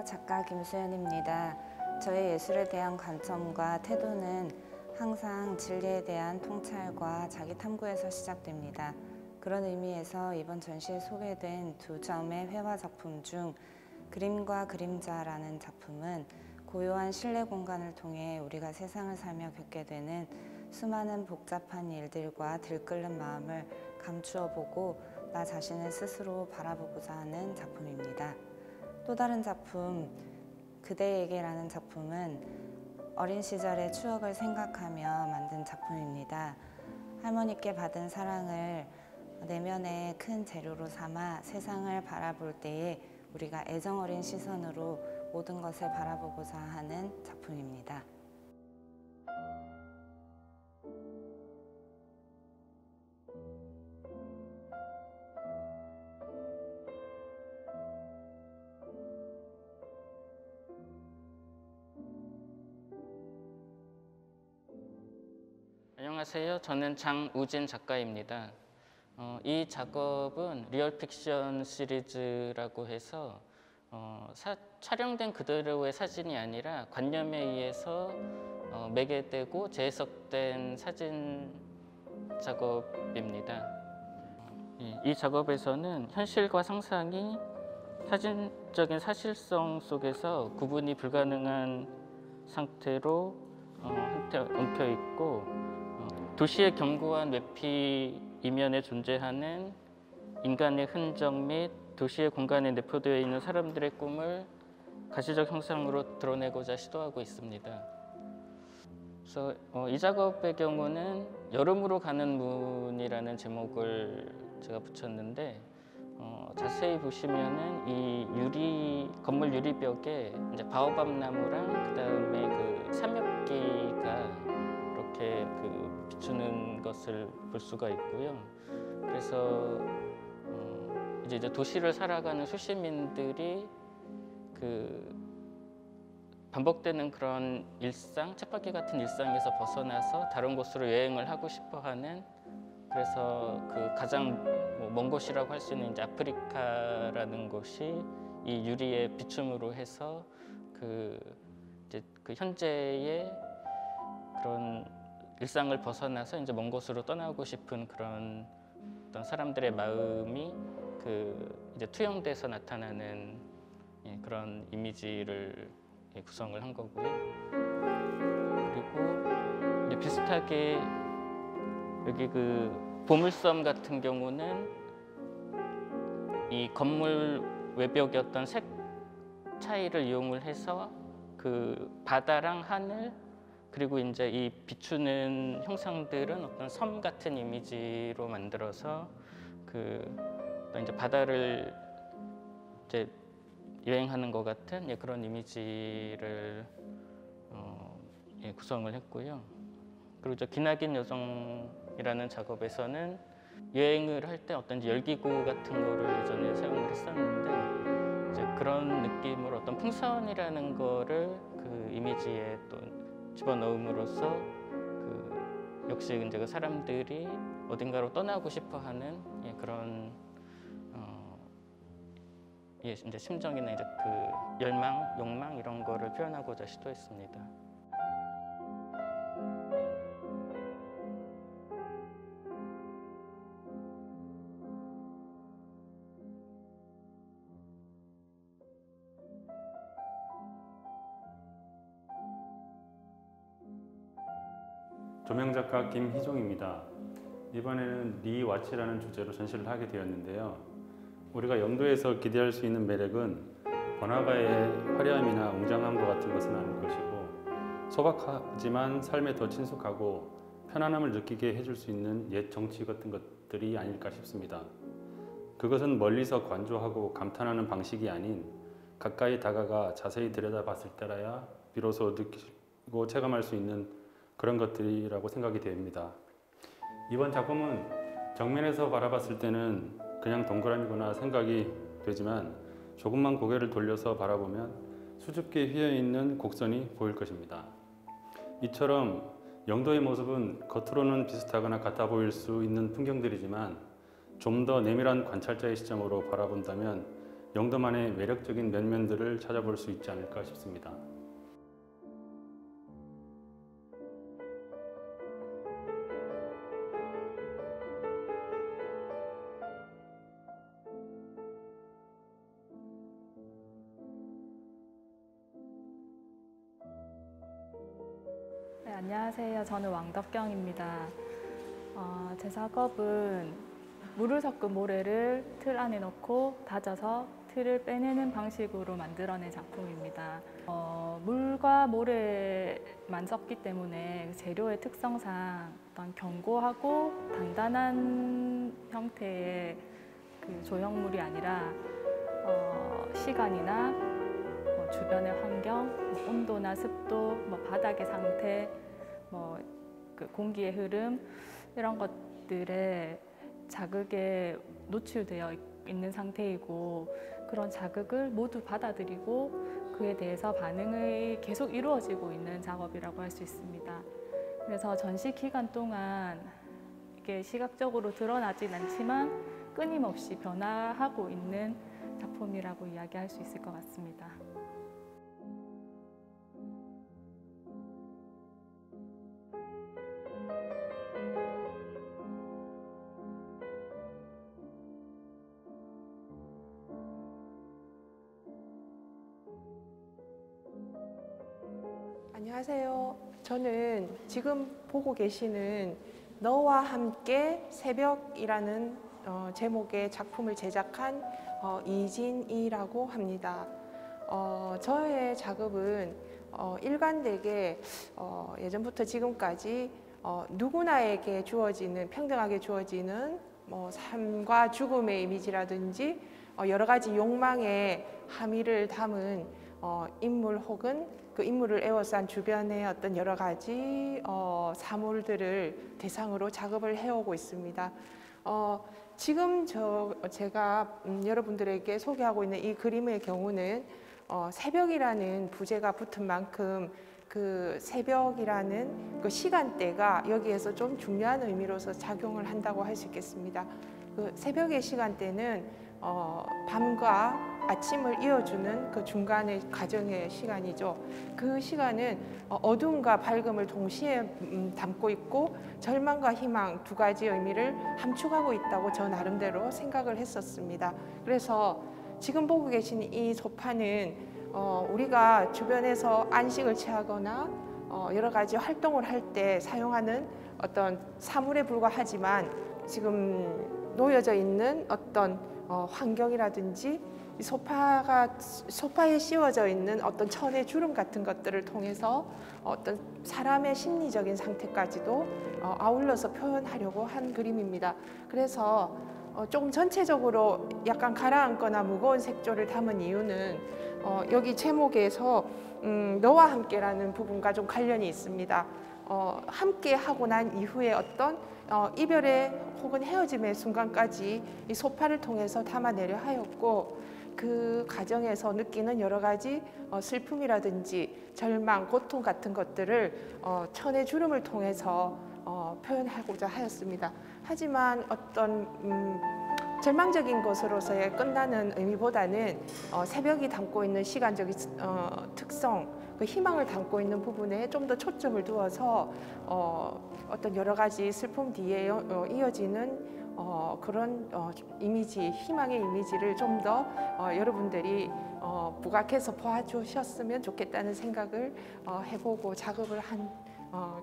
안녕하세요. 작가 김수연입니다. 저의 예술에 대한 관점과 태도는 항상 진리에 대한 통찰과 자기 탐구에서 시작됩니다. 그런 의미에서 이번 전시에 소개된 두 점의 회화 작품 중 그림과 그림자라는 작품은 고요한 실내 공간을 통해 우리가 세상을 살며 겪게 되는 수많은 복잡한 일들과 들끓는 마음을 감추어 보고 나 자신을 스스로 바라보고자 하는 작품입니다. 또 다른 작품 그대에게라는 작품은 어린 시절의 추억을 생각하며 만든 작품입니다. 할머니께 받은 사랑을 내면의 큰 재료로 삼아 세상을 바라볼 때에 우리가 애정어린 시선으로 모든 것을 바라보고자 하는 작품입니다. 안녕하세요. 저는 장우진 작가입니다. 이 작업은 리얼픽션 시리즈라고 해서 촬영된 그대로의 사진이 아니라 관념에 의해서 매개되고 재해석된 사진 작업입니다. 이 작업에서는 현실과 상상이 사진적인 사실성 속에서 구분이 불가능한 상태로 한때 엉켜 있고 도시의 견고한 외피 이면에 존재하는 인간의 흔적 및 도시의 공간에 내포되어 있는 사람들의 꿈을 가시적 형상으로 드러내고자 시도하고 있습니다. 그래서 이 작업의 경우는 여름으로 가는 문이라는 제목을 제가 붙였는데 자세히 보시면은 이 건물 유리벽에 이제 바오밥 나무랑 그다음에 그 삼엽기가 이렇게 비추는 것을 볼 수가 있고요. 그래서 이제 도시를 살아가는 수시민들이 반복되는 그런 일상, 쳇바퀴 같은 일상에서 벗어나서 다른 곳으로 여행을 하고 싶어하는, 그래서 가장 먼 곳이라고 할 수 있는 이제 아프리카라는 곳이 이 유리의 비춤으로 해서 이제 현재의 그런 일상을 벗어나서 이제 먼 곳으로 떠나고 싶은 그런 어떤 사람들의 마음이 이제 투영돼서 나타나는 그런 이미지를 구성을 한 거고요. 그리고 이제 비슷하게 여기 보물섬 같은 경우는 이 건물 외벽의 어떤 색 차이를 이용을 해서 바다랑 하늘 그리고 이제 이 비추는 형상들은 어떤 섬 같은 이미지로 만들어서 이제 바다를 이제 여행하는 것 같은 그런 이미지를 구성을 했고요. 그리고 저 기나긴 여정이라는 작업에서는 여행을 할 때 어떤 열기구 같은 거를 예전에 사용을 했었는데 이제 그런 느낌으로 어떤 풍선이라는 거를 이미지에 또 집어넣음으로써 역시 이제 사람들이 어딘가로 떠나고 싶어하는 그런 이제 심정이나 이제 열망, 욕망 이런 거를 표현하고자 시도했습니다. 조명작가 김희종입니다. 이번에는 니 왓치라는 주제로 전시를 하게 되었는데요. 우리가 영도에서 기대할 수 있는 매력은 번화가의 화려함이나 웅장함과 같은 것은 아닐 것이고 소박하지만 삶에 더 친숙하고 편안함을 느끼게 해줄 수 있는 옛 정치 같은 것들이 아닐까 싶습니다. 그것은 멀리서 관조하고 감탄하는 방식이 아닌 가까이 다가가 자세히 들여다봤을 때라야 비로소 느끼고 체감할 수 있는 그런 것들이라고 생각이 됩니다. 이번 작품은 정면에서 바라봤을 때는 그냥 동그라미구나 생각이 되지만 조금만 고개를 돌려서 바라보면 수줍게 휘어있는 곡선이 보일 것입니다. 이처럼 영도의 모습은 겉으로는 비슷하거나 같아 보일 수 있는 풍경들이지만 좀 더 내밀한 관찰자의 시점으로 바라본다면 영도만의 매력적인 면면들을 찾아볼 수 있지 않을까 싶습니다. 네, 안녕하세요. 저는 왕덕경입니다. 제 작업은 물을 섞은 모래를 틀 안에 넣고 다져서 틀을 빼내는 방식으로 만들어낸 작품입니다. 물과 모래만 섞기 때문에 재료의 특성상 어떤 견고하고 단단한 형태의 그 조형물이 아니라 시간이나 주변의 환경, 온도나 습도, 바닥의 상태, 그 공기의 흐름 이런 것들에 자극에 노출되어 있는 상태이고 그런 자극을 모두 받아들이고 그에 대해서 반응이 계속 이루어지고 있는 작업이라고 할 수 있습니다. 그래서 전시 기간 동안 이게 시각적으로 드러나진 않지만 끊임없이 변화하고 있는 작품이라고 이야기할 수 있을 것 같습니다. 안녕하세요. 저는 지금 보고 계시는 너와 함께 새벽이라는 제목의 작품을 제작한 이진이라고 합니다. 저의 작업은 일관되게 예전부터 지금까지 누구나에게 주어지는 평등하게 주어지는 삶과 죽음의 이미지라든지 여러 가지 욕망의 함의를 담은 인물 혹은 그 인물을 에워싼 주변의 어떤 여러 가지 사물들을 대상으로 작업을 해오고 있습니다. 지금 제가 여러분들에게 소개하고 있는 이 그림의 경우는 새벽이라는 부제가 붙은 만큼 그 새벽이라는 그 시간대가 여기에서 좀 중요한 의미로서 작용을 한다고 할 수 있겠습니다. 그 새벽의 시간대는 밤과 아침을 이어주는 그 중간의 과정의 시간이죠. 그 시간은 어둠과 밝음을 동시에 담고 있고 절망과 희망 두 가지 의미를 함축하고 있다고 저 나름대로 생각을 했었습니다. 그래서 지금 보고 계신 이 소파는 우리가 주변에서 안식을 취하거나 여러 가지 활동을 할 때 사용하는 어떤 사물에 불과하지만 지금 놓여져 있는 어떤 환경이라든지 이 소파에 씌워져 있는 어떤 천의 주름 같은 것들을 통해서 어떤 사람의 심리적인 상태까지도 아울러서 표현하려고 한 그림입니다. 그래서 조금 전체적으로 약간 가라앉거나 무거운 색조를 담은 이유는 여기 제목에서 너와 함께라는 부분과 좀 관련이 있습니다. 함께 하고 난 이후에 어떤 이별의 혹은 헤어짐의 순간까지 이 소파를 통해서 담아내려 하였고 그 과정에서 느끼는 여러 가지 슬픔이라든지 절망, 고통 같은 것들을 천의 주름을 통해서 표현하고자 하였습니다. 하지만 어떤 절망적인 것으로서의 끝나는 의미보다는 새벽이 담고 있는 시간적인 특성, 그 희망을 담고 있는 부분에 좀 더 초점을 두어서 어떤 여러 가지 슬픔 뒤에 이어지는 그런 이미지, 희망의 이미지를 좀 더 여러분들이 부각해서 보아주셨으면 좋겠다는 생각을 해보고 작업을 한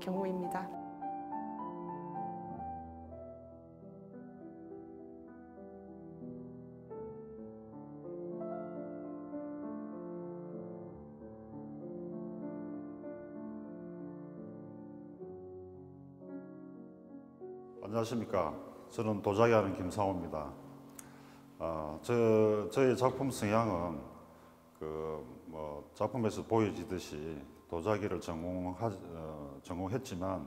경우입니다. 안녕하십니까. 저는 도자기 하는 김상호입니다. 저의 작품 성향은 작품에서 보여지듯이 도자기를 전공했지만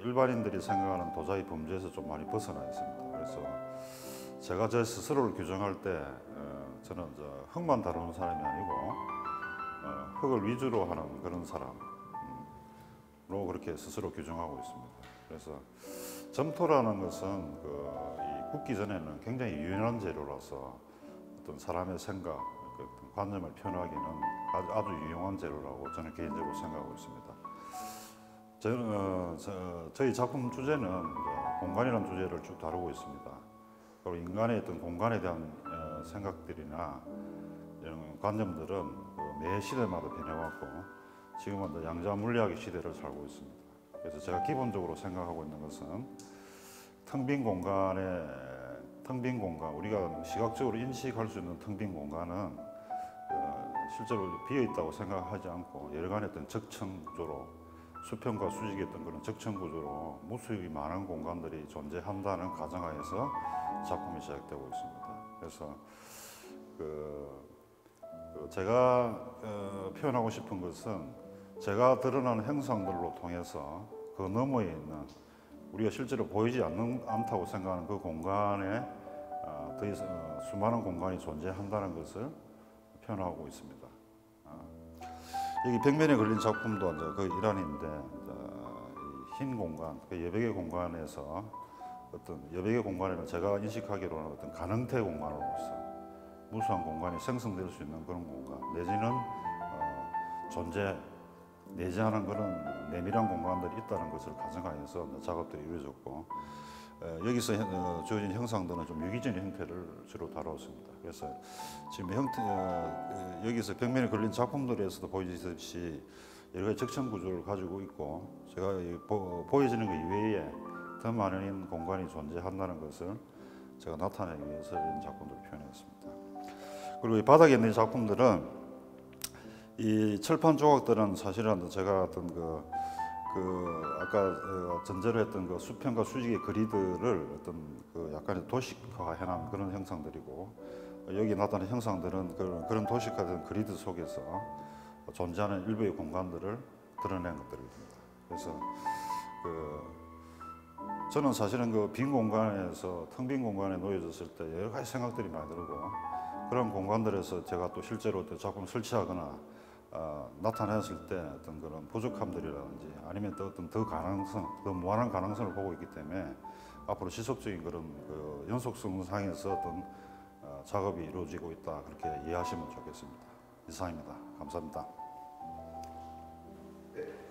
일반인들이 생각하는 도자기 범주에서 좀 많이 벗어나 있습니다. 그래서 제가 제 스스로를 규정할 때 저는 흙만 다루는 사람이 아니고 흙을 위주로 하는 그런 사람으로 그렇게 스스로 규정하고 있습니다. 그래서 점토라는 것은 이 굽기 전에는 굉장히 유연한 재료라서 어떤 사람의 생각, 그 어떤 관념을 표현하기는 아주 유용한 재료라고 저는 개인적으로 생각하고 있습니다. 저희 작품 주제는 공간이라는 주제를 쭉 다루고 있습니다. 그리고 인간의 어떤 공간에 대한 생각들이나 이런 관념들은 매 시대마다 변해왔고 지금은 양자 물리학의 시대를 살고 있습니다. 그래서 제가 기본적으로 생각하고 있는 것은 텅 빈 공간, 우리가 시각적으로 인식할 수 있는 텅 빈 공간은 실제로 비어 있다고 생각하지 않고 여러간의 어떤 적층 구조로 수평과 수직의 어떤 그런 적층 구조로 무수히 많은 공간들이 존재한다는 가정하에서 작품이 시작되고 있습니다. 그래서 제가 표현하고 싶은 것은 제가 드러나는 형상들로 통해서 그 너머에 있는 우리가 실제로 보이지 않다고 생각하는 그 공간에 더 이상 수많은 공간이 존재한다는 것을 표현하고 있습니다. 여기 벽면에 걸린 작품도 이제 그 일환인데 흰 공간, 그 여백의 공간에서 어떤 여백의 공간에는 제가 인식하기로는 어떤 가능태 공간으로서 무수한 공간이 생성될 수 있는 그런 공간, 내지는 존재 내재하는 그런 내밀한 공간들이 있다는 것을 가정하여서 작업들이 이루어졌고 여기서 주어진 형상들은 좀 유기적인 형태를 주로 다루었습니다. 그래서 지금 여기서 벽면에 걸린 작품들에서도 보이듯이 여러 가지 적층 구조를 가지고 있고 제가 보여지는 것 이외에 더 많은 공간이 존재한다는 것을 제가 나타내기 위해서 이런 작품들을 표현했습니다. 그리고 이 바닥에 있는 작품들은 이 철판 조각들은 사실은 제가 어떤 아까 전제로 했던 그 수평과 수직의 거리들을 어떤 약간의 도식화해놓은 그런 형상들이고 여기 나타난 형상들은 그런 도식화된 거리들 속에서 존재하는 일부의 공간들을 드러낸 것들입니다. 그래서 저는 사실은 그 빈 공간에서 텅 빈 공간에 놓여졌을 때 여러 가지 생각들이 많이 들고 그런 공간들에서 제가 또 실제로 작품 설치하거나 나타냈을 때 어떤 그런 부족함들이라든지 아니면 또 어떤 더 무한한 가능성을 보고 있기 때문에 앞으로 지속적인 그런 연속성상에서 어떤 작업이 이루어지고 있다 그렇게 이해하시면 좋겠습니다. 이상입니다. 감사합니다. 네.